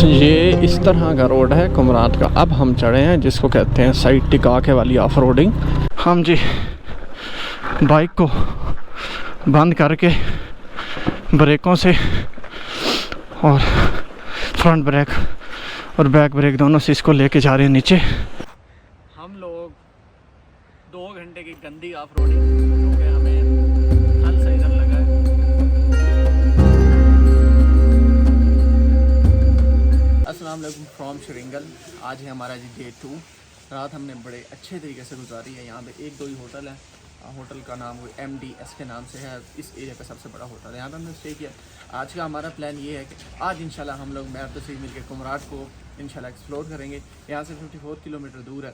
ये इस तरह का रोड है कुमरात का। अब हम चढ़े हैं जिसको कहते हैं साइड टिकाके वाली ऑफ रोडिंग। हम जी बाइक को बंद करके ब्रेकों से और फ्रंट ब्रेक और बैक ब्रेक दोनों से इसको लेके जा रहे हैं नीचे। हम लोग 2 घंटे की गंदी ऑफ रोडिंग जो कि हमें हल से इधर लगा है। अस्सलाम वालेकुम फ्रॉम श्रींगल। आज है हमारा जी डे 2। रात हमने बड़े अच्छे तरीके से गुजारी है। यहाँ पे 1-2 ही होटल है। होटल का नाम वो MDS के नाम से है। इस एरिया का सबसे बड़ा होटल है। यहाँ पे हमने स्टे किया। आज का हमारा प्लान ये है कि आज इंशाल्लाह हम लोग मैं और तस्वीर मिल के कुमराट को इंशाल्लाह एक्सप्लोर करेंगे। यहाँ से 54 किलोमीटर दूर है।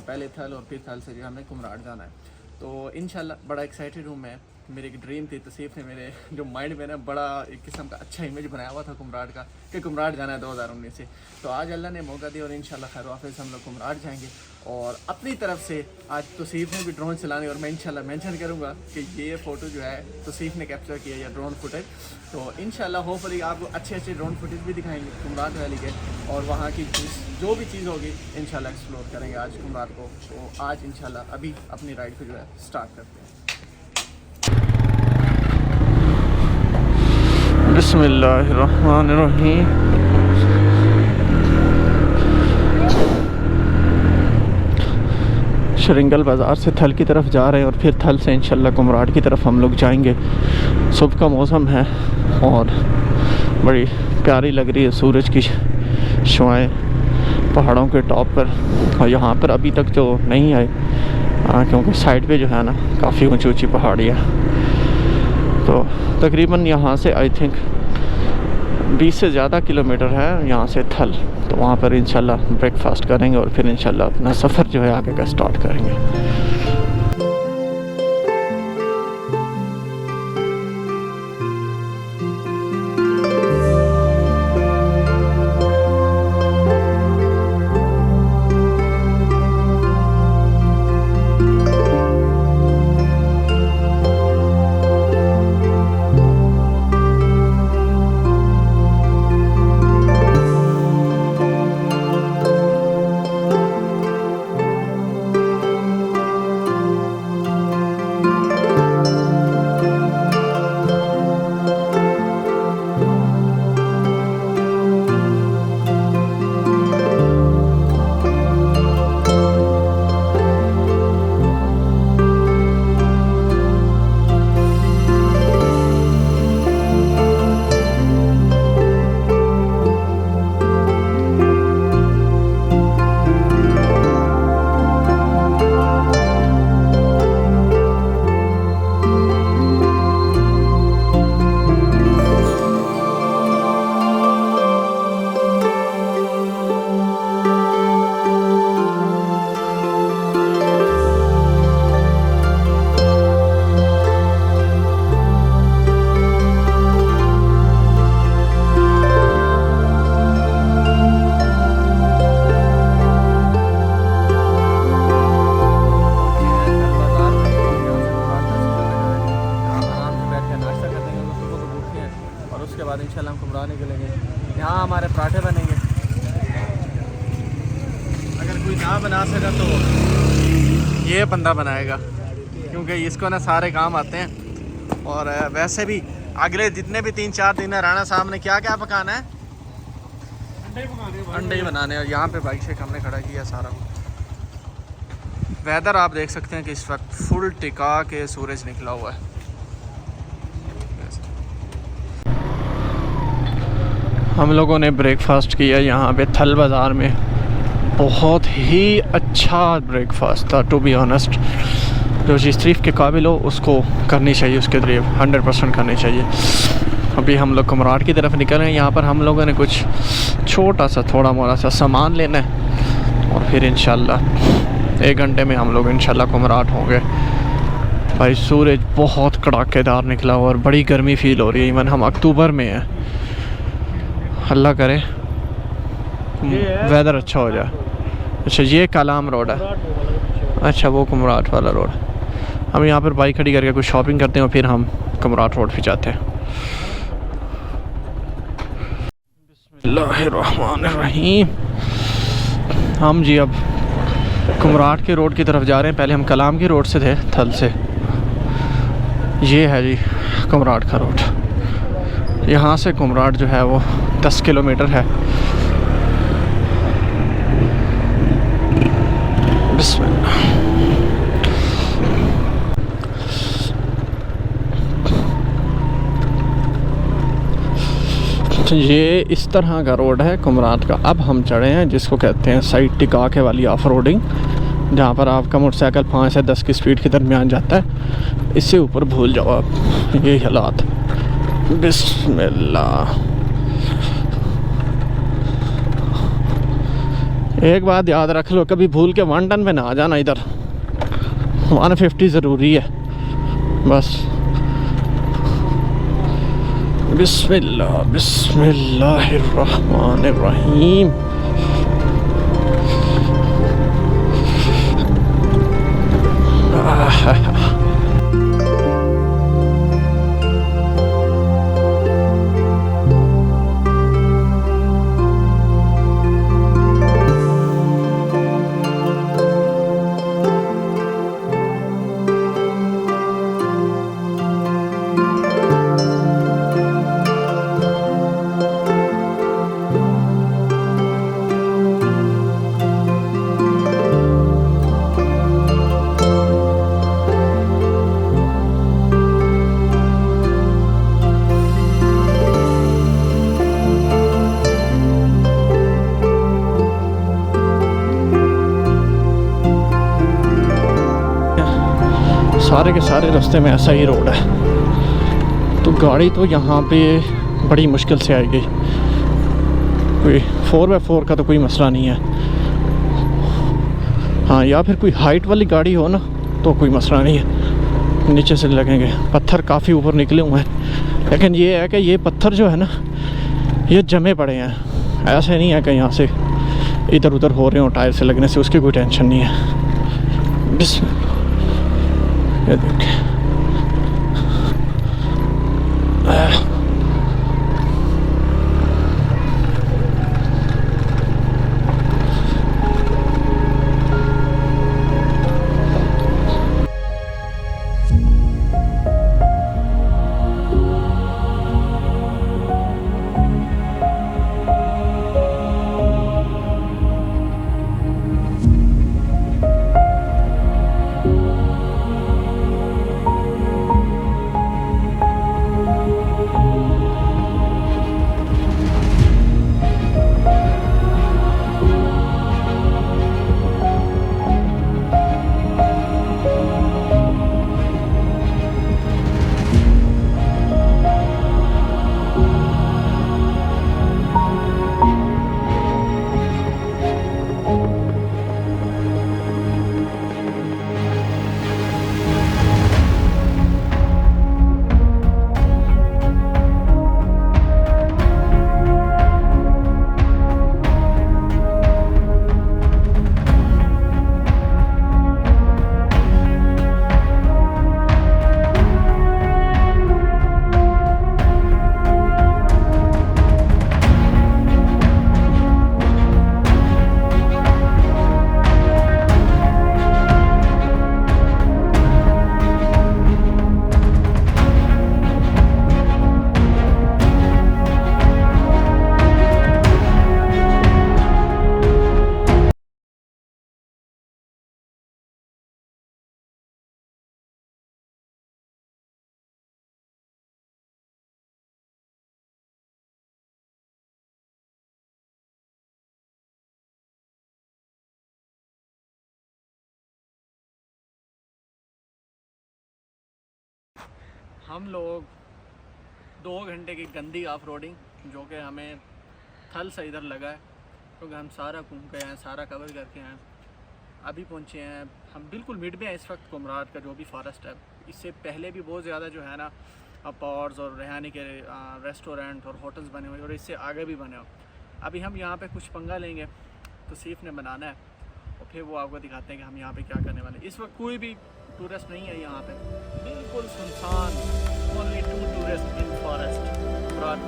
पहले थल और फिर थल से जो हमें कुमराट जाना है। तो इंशाल्लाह बड़ा एक्साइटेड हूँ मैं। मेरी एक ड्रीम थी, तसीफ ने मेरे जो माइंड में ना बड़ा एक किस्म का अच्छा इमेज बनाया हुआ था कुमराट का कि कुमराट जाना है 2019 से। तो आज अल्लाह ने मौका दिया और इंशाल्लाह खैर वाफिस हम लोग कुमराट जाएंगे। और अपनी तरफ से आज तसीफ ने भी ड्रोन चलाने और मैं इंशाल्लाह मेंशन करूँगा कि ये फ़ोटो जो है तसीफ ने कैप्चर किया या ड्रोन फुटेज। तो इंशाल्लाह होपफुली आपको अच्छे रोड फुटेज भी दिखाएंगे कुमराट वैली के और वहाँ की जो भी चीज़ होगी इंशाल्लाह एक्सप्लोर करेंगे आज कुमराट को। तो आज इंशाल्लाह अभी अपनी राइड को जो है स्टार्ट करते हैं। बिस्मिल्लाहिर्रहमानिर्रहीम। श्रींगल बाज़ार से थल की तरफ जा रहे हैं और फिर थल से इंशाल्लाह कुमराट की तरफ हम लोग जाएंगे। सुबह का मौसम है और बड़ी प्यारी लग रही है सूरज की शुआएं पहाड़ों के टॉप पर। और यहाँ पर अभी तक जो नहीं आए क्योंकि साइड पे जो है ना काफ़ी ऊंची ऊंची पहाड़ियाँ। तो तकरीबन यहाँ से आई थिंक 20 से ज़्यादा किलोमीटर है यहाँ से थल। तो वहाँ पर इंशाल्लाह ब्रेकफास्ट करेंगे और फिर इंशाल्लाह अपना सफ़र जो है आगे का स्टार्ट करेंगे। इंशाल्लाह हम कुमराट निकलेंगे। यहाँ हमारे पराठे बनेंगे। अगर कोई ना बना सका तो ये बंदा बनाएगा क्योंकि इसको ना सारे काम आते हैं। और वैसे भी अगले जितने भी 3-4 दिन है राणा साहब ने क्या क्या पकाना है? अंडे ही बनाने। और यहाँ पे बाइक शेक हमने खड़ा किया सारा। वेदर आप देख सकते हैं कि इस वक्त फुल टिका के सूरज निकला हुआ है। हम लोगों ने ब्रेकफास्ट किया यहाँ पे थल बाज़ार में। बहुत ही अच्छा ब्रेकफास्ट था टू बी ऑनेस्ट। जो चीज़ तारीफ़ के काबिल हो उसको करनी चाहिए, उसके तारीफ 100% करनी चाहिए। अभी हम लोग कुमराट की तरफ निकल रहे हैं। यहाँ पर हम लोगों ने कुछ छोटा सा थोड़ा मोड़ा सा सामान लेना है और फिर इंशाल्लाह 1 घंटे में हम लोग इंशाल्लाह कुमराट होंगे। भाई सूरज बहुत कड़ाकेदार निकला हुआ और बड़ी गर्मी फ़ील हो रही है। इवन हम अक्टूबर में हैं। अल्लाह करे वेदर अच्छा हो जाए। अच्छा ये कालाम रोड है। अच्छा वो कुमराट वाला रोड। हम यहाँ पर बाइक खड़ी करके कुछ शॉपिंग करते हैं और फिर हम कुमराट रोड पे जाते हैं। बिस्मिल्लाहिर्रहमानिर्रहीम। हम जी अब कुमराट के रोड की तरफ जा रहे हैं। पहले हम कलाम की रोड से थे, थल से। ये है जी कुमराट का रोड। यहाँ से कुमराट जो है वो 10 किलोमीटर है। बिस्मिल्लाह। तो ये इस तरह का रोड है कुमराट का। अब हम चढ़े हैं जिसको कहते हैं साइड टिका के वाली ऑफ रोडिंग, जहाँ पर आपका मोटरसाइकिल 5 से 10 की स्पीड के दरमियान जाता है। इससे ऊपर भूल जाओ आप ये हालात। बिस्मिल्लाह। एक बात याद रख लो, कभी भूल के 1 टन में ना आ जाना। इधर 150 ज़रूरी है बस। बिस्मिल्लाह बिस्मिल्लाहिर्रहमानिर्रहीम। सारे के सारे रास्ते में ऐसा ही रोड है, तो गाड़ी तो यहाँ पे बड़ी मुश्किल से आएगी। कोई 4x4 का तो कोई मसला नहीं है। हाँ, या फिर कोई हाइट वाली गाड़ी हो ना तो कोई मसला नहीं है, नीचे से लगेंगे। पत्थर काफ़ी ऊपर निकले हुए हैं, लेकिन ये है कि ये पत्थर जो है ना ये जमे पड़े हैं। ऐसे नहीं है कि यहाँ से इधर उधर हो रहे हो टायर से लगने से, उसकी कोई टेंशन नहीं है। ये देखिए हम लोग 2 घंटे की गंदी ऑफ रोडिंग, जो कि हमें थल से इधर लगा है, क्योंकि हम सारा घूम के आए, सारा कवर करके आए। अभी पहुंचे हैं हम बिल्कुल मिड में इस वक्त कुमराट का जो भी फॉरेस्ट है। इससे पहले भी बहुत ज़्यादा जो है ना पॉर्स और रहने के रेस्टोरेंट और होटल्स बने हुए, और इससे आगे भी बने हो। अभी हम यहाँ पे कुछ पंगा लेंगे, तो सीफ ने बनाना है और फिर वो आपको दिखाते हैं कि हम यहाँ पे क्या करने वाले। इस वक्त कोई भी टूरिस्ट नहीं है यहाँ पे, बिल्कुल सुनसान। Only 2 tourist in forest Kumrat.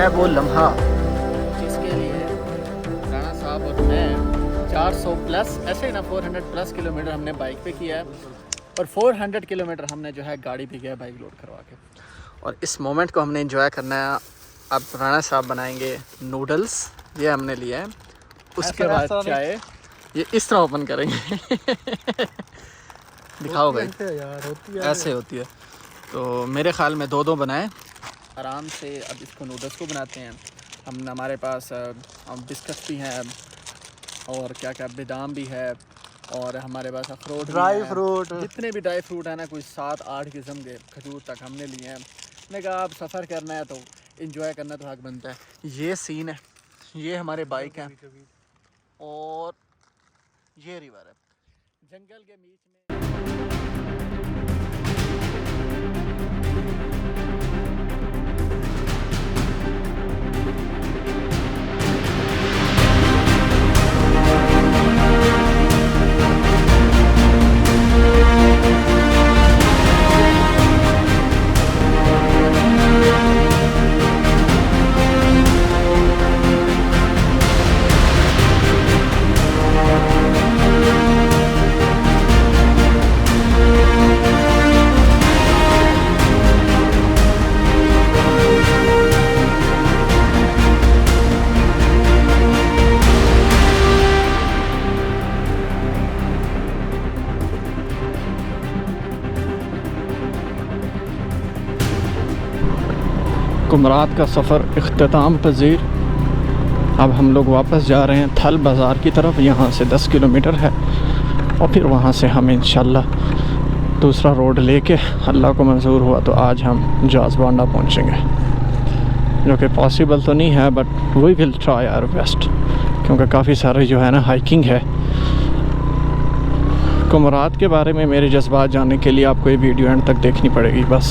है वो लम्हा जिसके लिए राणा साहब और मैं 400 प्लस ऐसे ना 400 प्लस किलोमीटर हमने बाइक पे किया है और 400 किलोमीटर हमने जो है गाड़ी पे किया है बाइक लोड करवा के। और इस मोमेंट को हमने एंजॉय करना है। अब राणा साहब बनाएंगे नूडल्स, ये हमने लिया है। उसके बाद चाय, ये इस तरह ओपन करेंगे दिखाओ भाई यार, ऐसे होती है। तो मेरे ख्याल में 2-2 बनाएं आराम से। अब इसको नूडल्स को बनाते हैं हम। हमारे पास बिस्कुट भी हैं और क्या क्या बादाम भी है और हमारे पास अखरोट, ड्राई फ्रूट, जितने भी ड्राई फ्रूट है ना, कोई 7-8 किस्म के खजूर तक हमने लिए हैं। मैंने कहा आप सफ़र करना है तो एंजॉय करना तो हक बनता है। ये सीन है, ये हमारे बाइक है और ये रिवर है जंगल के बीच में। कुमरात का सफ़र इख्तिताम पजीर। अब हम लोग वापस जा रहे हैं थल बाज़ार की तरफ। यहाँ से 10 किलोमीटर है और फिर वहाँ से हम इंशाल्लाह दूसरा रोड लेके, अल्लाह को मंजूर हुआ तो आज हम जाज़बांडा पहुँचेंगे, जो कि पॉसिबल तो नहीं है but we will try our best, क्योंकि काफ़ी सारे जो है ना हाइकिंग है। कुमरात के बारे में मेरे जज्बात जानने के लिए आपको ये वीडियो एंड तक देखनी पड़ेगी बस,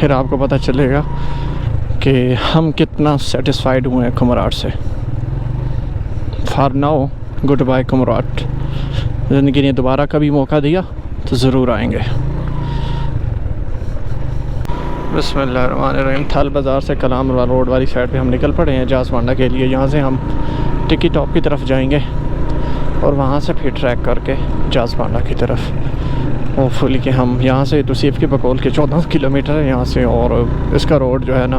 फिर आपको पता चलेगा कि हम कितना सेटिस्फाइड हुए हैं कुमराट से। For now goodbye Kumrat. ज़िंदगी ने दोबारा कभी मौका दिया तो ज़रूर आएंगे। बिस्मिल्लाहिर्रहमानिर्रहीम। थल बाज़ार से कलाम रोड वाली साइड पे हम निकल पड़े हैं जाज़बांडा के लिए। यहाँ से हम टिकी टॉप की तरफ जाएंगे और वहाँ से फिर ट्रैक करके जाज़बांडा की तरफ। होपफुली कि हम यहाँ से तौसीफ़ के बकौल के 14 किलोमीटर है यहाँ से, और इसका रोड जो है ना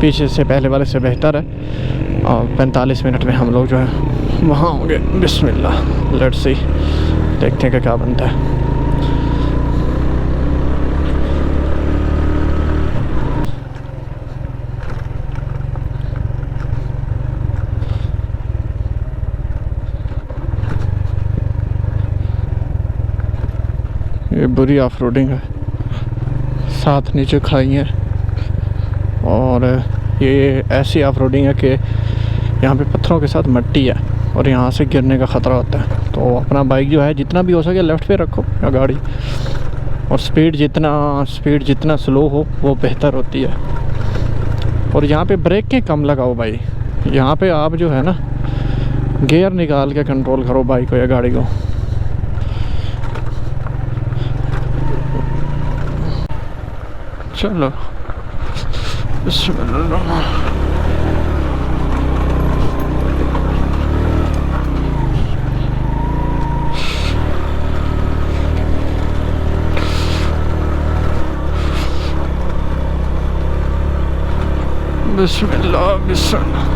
पीछे से पहले वाले से बेहतर है। और 45 मिनट में हम लोग जो है वहाँ होंगे। बिस्मिल्लाह, लेट्स सी, देखते हैं कि क्या बनता है। ये बुरी ऑफ रोडिंग है, साथ नीचे खाई है और ये ऐसी ऑफ रोडिंग है कि यहाँ पे पत्थरों के साथ मिट्टी है और यहाँ से गिरने का ख़तरा होता है। तो अपना बाइक जो है जितना भी हो सके लेफ़्ट पे रखो या गाड़ी, और स्पीड जितना स्लो हो वो बेहतर होती है। और यहाँ पे ब्रेकें कम लगाओ भाई, यहाँ पे आप जो है ना गियर निकाल के कंट्रोल करो बाइक को या गाड़ी को। चलो बिस्मिल्लाह। बिस्मिल्लाह बिस्मिल्लाह।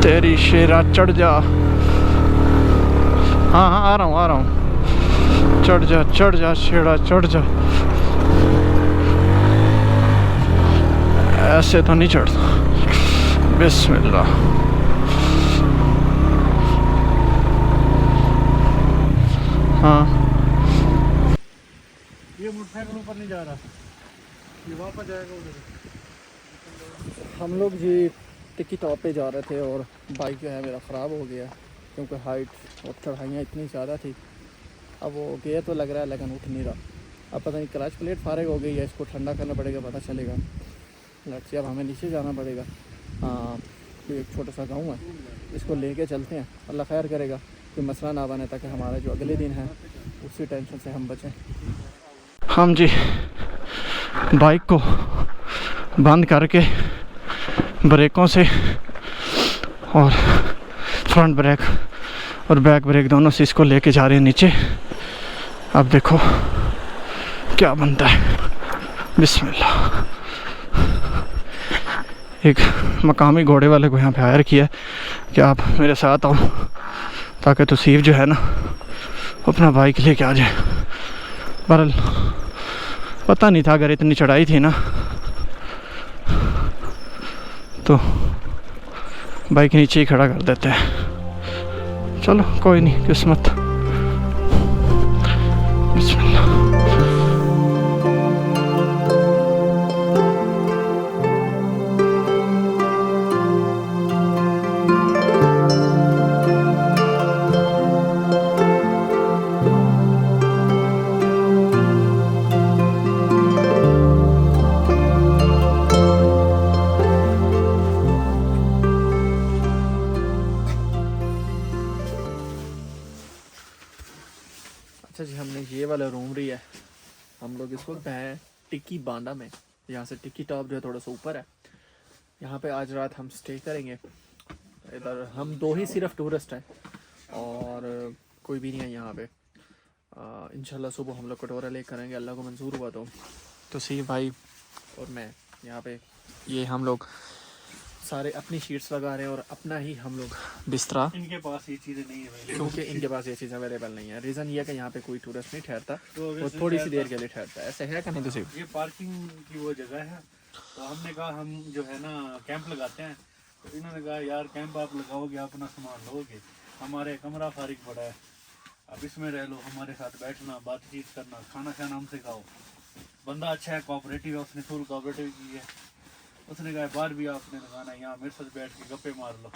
तेरी शेरा चढ़ जा। हाँ हाँ आ रहा हूँ। चढ़ जा शेरा चढ़ जा। ऐसे तो नहीं चढ़ता। बिस्मिल्लाह। हाँ ये मोटरसाइकिल ऊपर नहीं जा रहा, ये वापस जाएगा उधर। हम लोग जी टिकी टॉप पे जा रहे थे और बाइक जो है मेरा ख़राब हो गया क्योंकि हाइट और चढ़ाइयाँ इतनी ज़्यादा थी। अब वो गियर तो लग रहा है लेकिन उठ नहीं रहा। अब पता नहीं क्लच प्लेट फारग हो गई है, इसको ठंडा करना पड़ेगा, पता चलेगा। लेट्स सी, अब हमें नीचे जाना पड़ेगा एक छोटा सा गांव है, इसको लेके चलते हैं, अल्लाह खैर करेगा कि मसला ना बने, ताकि हमारा जो अगले दिन है उसी टेंशन से हम बचें। हम जी बाइक को बंद करके ब्रेकों से और फ्रंट ब्रेक और बैक ब्रेक दोनों से इसको लेके जा रहे हैं नीचे। अब देखो क्या बनता है। बिस्मिल्लाह। एक मकामी घोड़े वाले को यहाँ पे हायर किया कि आप मेरे साथ आओ, ताकि तौसीफ जो है ना अपना बाइक लेके आ जाए। बहरहाल पता नहीं था, अगर इतनी चढ़ाई थी ना तो बाइक नीचे ही खड़ा कर देते हैं। चलो कोई नहीं, किस्मत। बिस्मिल्लाह। अच्छा जी, हमने ये वाला रूम लिया है। हम लोग इस वक्त हैं टिक्की बांडा में। यहाँ से टिक्की टॉप जो है थोड़ा सा ऊपर है। यहाँ पे आज रात हम स्टे करेंगे। इधर हम दो ही सिर्फ टूरिस्ट हैं और कोई भी नहीं है यहाँ पे। इंशाल्लाह सुबह हम लोग कटोरा ले करेंगे, अल्लाह को मंजूर हुआ तो सी भाई और मैं यहाँ पे ये हम लोग सारे अपनी शीट्स लगा रहे हैं और अपना ही हम लोग बिस्तरा। इनके पास ये चीज़ें नहीं है, क्योंकि इनके पास ये चीज़ अवेलेबल नहीं है। रीज़न ये है कि यहाँ पे कोई टूरिस्ट नहीं ठहरता, वो थोड़ी सी देर के लिए ठहरता है। ऐसे है कि नहीं? तो ये पार्किंग की वो जगह है, तो हमने कहा हम जो है ना कैंप लगाते हैं। तो इन्होंने कहा यार कैंप आप लगाओगे, अपना सामान लोगे, हमारे कमरा फारिग पड़ा है, अब इसमें रह लो, हमारे साथ बैठना, बातचीत करना, खाना खाना हमसे खाओ। बंदा अच्छा है, कोऑपरेटिव है, उसने फुल कोऑपरेटिव की है। उसने कहा बार भी आपने लगाना, यहाँ मेरे साथ बैठ के गप्पे मार लो।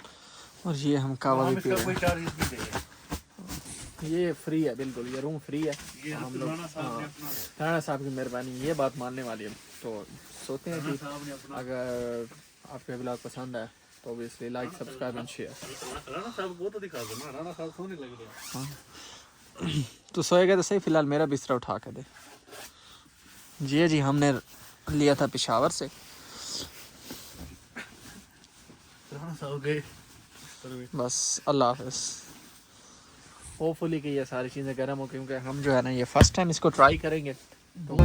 और ये हम कावा भी पी रहे हैं। कोई चार्जेस नहीं देंगे, ये फ्री है, बिल्कुल ये रूम फ्री है। ये हम लोग राणा साहब ने अपना राणा साहब की मेहरबानी, ये बात मानने वाली है। तो सोचते हैं कि साहब ने अपना अगर आपके ब्लॉग पसंद है तो obviously like, subscribe and share. Rana साहब को तो दिखा दो ना, राणा साहब सोने लग रहे हैं। तो सोएगा तो सही, फिलहाल मेरा बिस्तरा उठा के दे। जी हमने लिया था पेशावर से। राणा साहब गए बस अल्लाह हाफिज़। होपफुली कि ये सारी चीज़ें गर्म हो, क्योंकि हम जो है ना ये फर्स्ट टाइम इसको ट्राई करेंगे तो